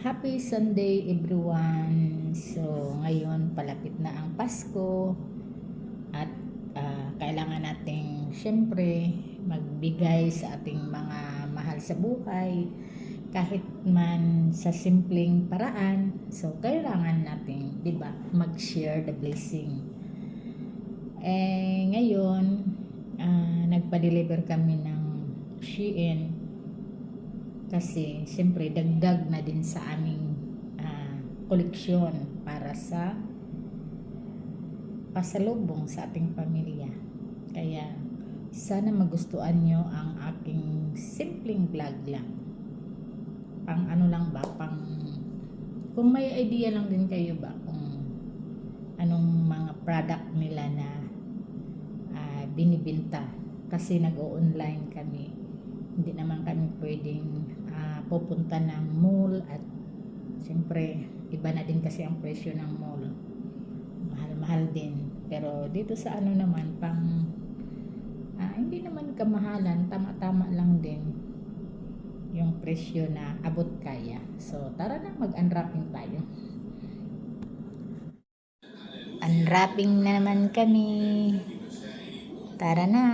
Happy Sunday everyone! So, ngayon palapit na ang Pasko at kailangan nating syempre magbigay sa ating mga mahal sa buhay kahit man sa simpleng paraan. So, kailangan nating, 'di ba, mag-share the blessing. Ngayon, nagpa-deliver kami ng Shein kasi siyempre dagdag na din sa aming koleksyon para sa pasalubong sa ating pamilya. Kaya sana magustuhan nyo ang aking simpleng vlog lang. Pang ano lang ba, kung may idea lang din kayo ba kung anong mga product nila na binibenta, kasi nag-o-online kami, hindi naman kami pwedeng pupunta ng mall at siyempre iba na din kasi ang presyo ng mall, mahal-mahal din. Pero dito sa ano naman, hindi naman kamahalan, tama-tama lang din yung presyo na abot kaya. So tara na, mag-unwrapping tayo. Unwrapping na naman kami. Tara na.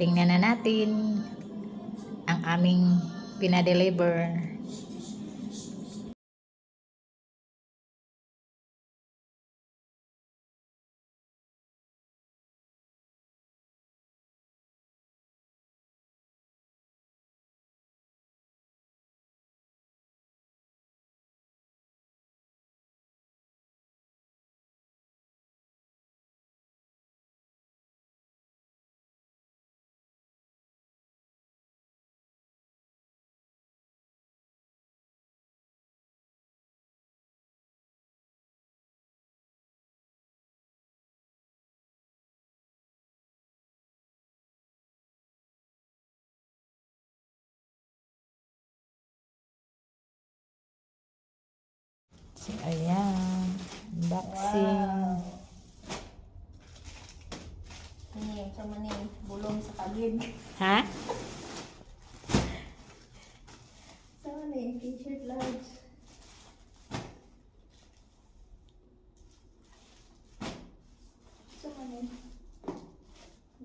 Tingnan na natin ang aming pinadeliver. So, ayan. Unboxing. Wow. Ini yung sama ni bulong sa kagid. Ha? Sama ni t-shirt large. Sama ni.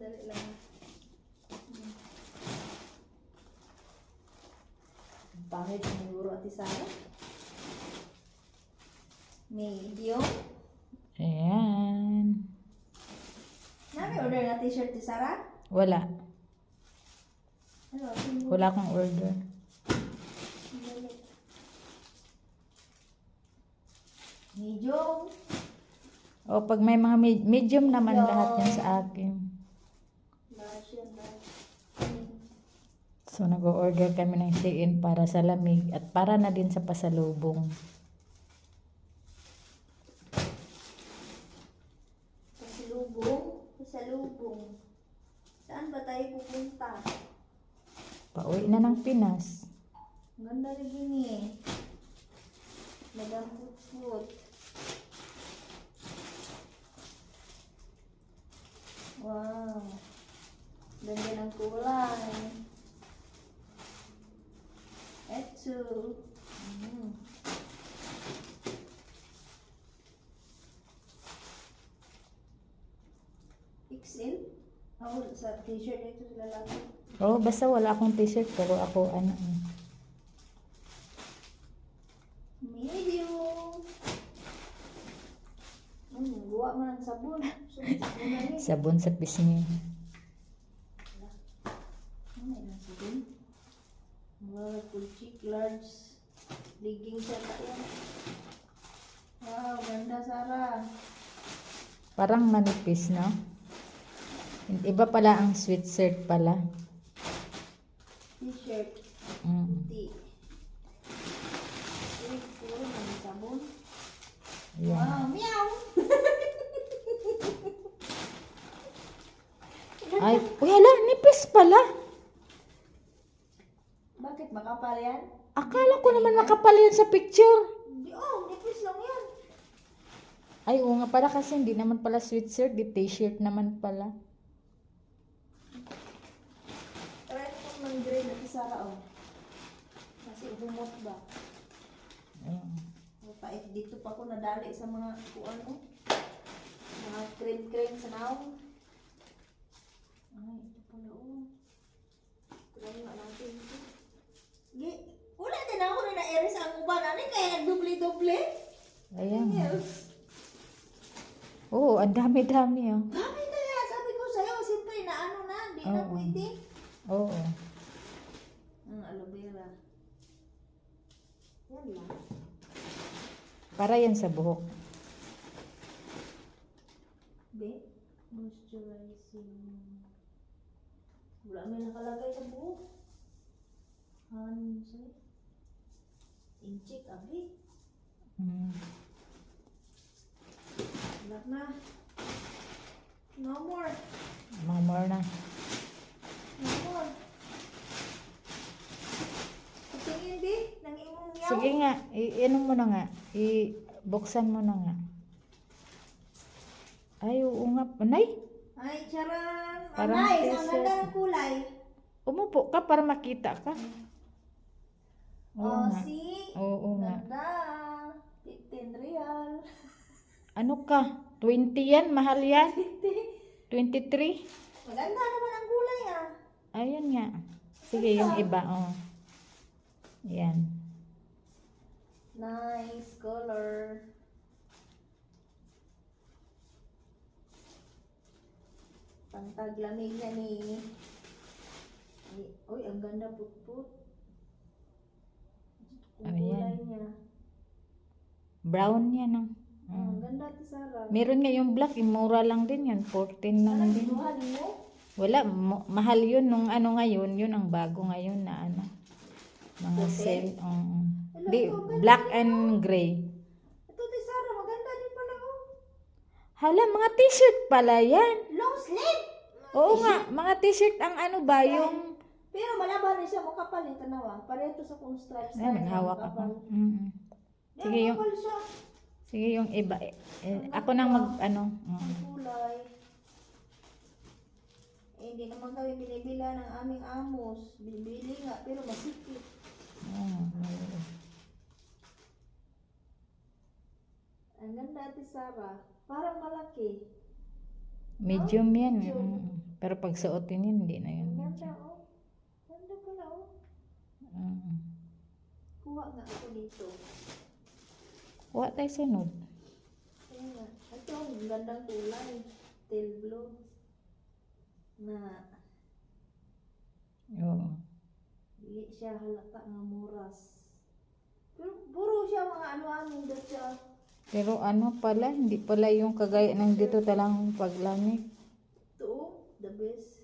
Dali lang. Pangit ni Guro Ate Sara. Medium. Ayan. Nami order na t-shirt ni Sara? Wala. Ano? Wala akong order. Medium. O, pag may mga medium naman lahat yan sa akin. Large yan, large. So, nag-order kami ng Shein para sa lamig at para na din sa pasalubong. Pasalubong. Saan ba tayo pupunta? Pauwi na ng Pinas. Ang ganda rin yun eh. Madam Putput. Wow. Ganda ng kulay. Eto. XL? Oh, sa t-shirt ito sa lalaki. Oh, basta wala akong t-shirt pero ako ano. Medium. Buwa mo ng sabon. Sabon na rin. Sabon sa pisngi. Ano yung sabon? Wow, full cheek, large. Leggings yata yan. Wow, ganda Sara. Parang manipis, no? Iba pala ang sweatshirt pala. T-shirt. Mm. T. Puro ng sabon. Ayan. Wow, meow! Ay, wala, nipis pala. Bakit makapal yan? Akala ko naman makapal yun sa picture. Hindi, oh, nipis lang yan. Ay, oo nga pala kasi hindi naman pala sweatshirt, di t-shirt naman pala. Try ko mang grade at Sara, oh. Kasi lumot ba? Ayan. Mapait dito pa ako nadali sa mga kuan mo. Mga cream sa naong. Ay, ito pala oh. Try nga natin ito. Wala din ako na na-iris ang uban. Ano kaya nagdubli-dubli? Ayan. Yes. Oo, ang dami-dami oh. Dami kaya. Sabi ko sa'yo, siyempre na ano na. Di na Oo. pwede. Oo. Ang aloe vera. Yan lang. Para yan sa buhok. Be, moisturizing. Wala may nakalagay sa buhok. Ano sa'yo? Incheck, abi. Mm. Wala na. No more. Mga more na. No more. Tingin, Be. Nang imong yaw. Sige nga, i-ano mo na nga. I-buksan mo na nga. Ay, oo nga. Nay, Ay, charan. Ang Parang nice. Ang t-shirt. ganda ng kulay. umupo ka para makita ka. Oo Oh, nga. see? Oo nga. Ganda. 15 real. Ano ka? 20 yan? Mahal yan? 23? Maganda naman ang kulay ah. Ayun nga. Sige, yung iba. Oh. Yan. Nice color. Pantag lamig na ni. Uy, ang ganda putput. Ang Ayan. kulay niya. Brown yan. Oh. Ang ganda ti Sarah. Meron nga yung black. Yung mura lang din yan. 14 lang Sarah, din. binuhan mo? Wala. Mahal yun. Nung ano ngayon. Yun ang bago ngayon na ano. Mga Puti? sale. Alam Di, ko, ganda black din, and gray. Ito ti Sarah, maganda din pala oh. Hala, mga t-shirt pala yan. Long sleeve. Oo nga, mga t-shirt ang ano ba, yung... Pero malaban rin siya, makapal yung tanawa. Pareho to sa kung stripes Ay, naghawak ako. Mm-mm. Sige, yung, Makapal siya. sige, yung iba. Ako nang mag, ano. Ang kulay. Hindi naman kami binibila ng aming amos. Bibili nga, pero masikip. Ang ganda ate Sarah. Parang malaki. Medium yan. Medium. Pero pag suotin yun, hindi na yun. Ang ganda oh. Ganda pala oh. Mm. Kuha nga ako dito. Kuha tayo sunod. Ayan nga. Ito ang gandang kulay. Teal blue. Na Oo. dili siya halata nga muras. Pero puro siya mga ano-ano dito siya. Pero ano pala, hindi pala yung kagaya ng dito talang paglamig. Ito oh, the best.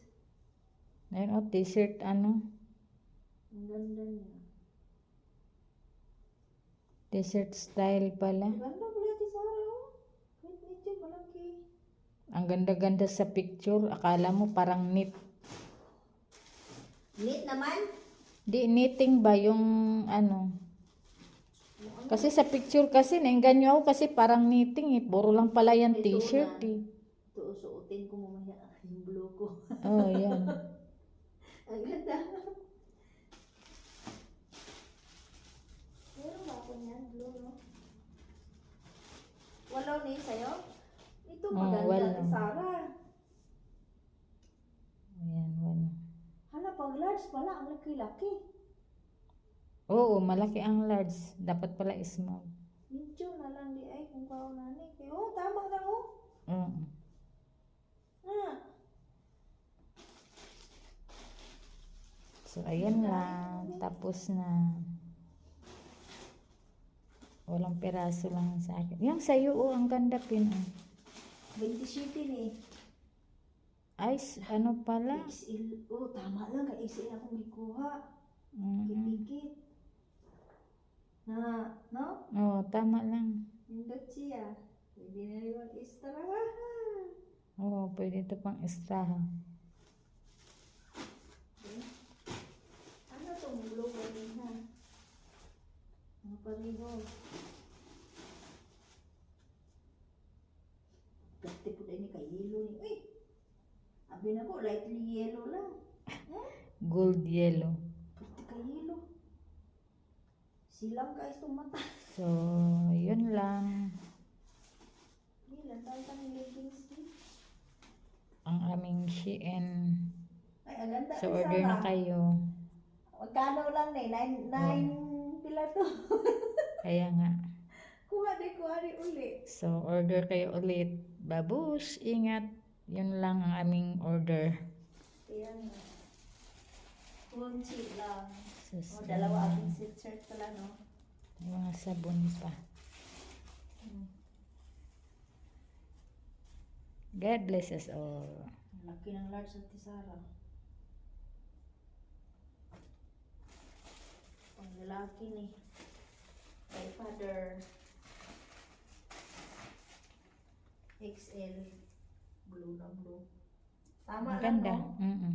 Ayun o, t-shirt ano. Ang ganda niya. T-shirt style pala. Ang ganda pala ti Sarah oh. Kahit medyo malaki. Ang ganda-ganda sa picture. Akala mo parang knit. Neat naman. Di knitting ba yung ano? Kasi sa picture kasi, nainganyo ako kasi parang knitting eh. Puro lang pala yan Ito t-shirt na. eh. Ito, suotin ko mamaya yung blue ko. Oh, yan. Ang ganda. Meron ba ako niyan? Blue, no? Walaw na yun sa'yo? Ito Oh, maganda walaw. ni Sarah. Ayan, wala. Hala, pag large pala, ang laki-laki. Oo, malaki ang large. Dapat pala small. Medyo na lang di ay kung kao na ni. Oh, tama na oh. Oo. Ah, So, ayan lang. Tapos na. Walang peraso lang sa akin. Yung sa'yo, oh, ang ganda pin. Oh. 27 eh. Ay, ano pala? XL. Oh, tama lang. XL akong ikuha. Mm. Kipikit. Na, no? Oo, tama lang. Nindot siya. Pwede na rin extra. Oo, pwede ito pang extra. Ha? Ano itong blue wedding ha? Ang pareho. Pwede po dahil kay yellow ni. Uy! Abi na ko, lightly yellow lang. Gold yellow. Pwede kay yellow. Silang ka itong mata. So, yun lang Ilan tayo kang leggings din? ang aming Shein. Ay, ang ganda. So, ni order na Sarah. kayo. Magkano lang eh? 9 pila to. Kaya nga. Kuha di uli. So, order kayo ulit. Babush, ingat. Yun lang ang aming order. Kaya nga. Kunchi lang. Sus, O, dalawa ating sweatshirt pala, no? may mga sabon pa. God bless us all. Ang laki ng large sa Tisara. Pang lalaki ni. Kay father. XL. Blue na blue. Tama Ang lang, ganda. no? Mm-mm.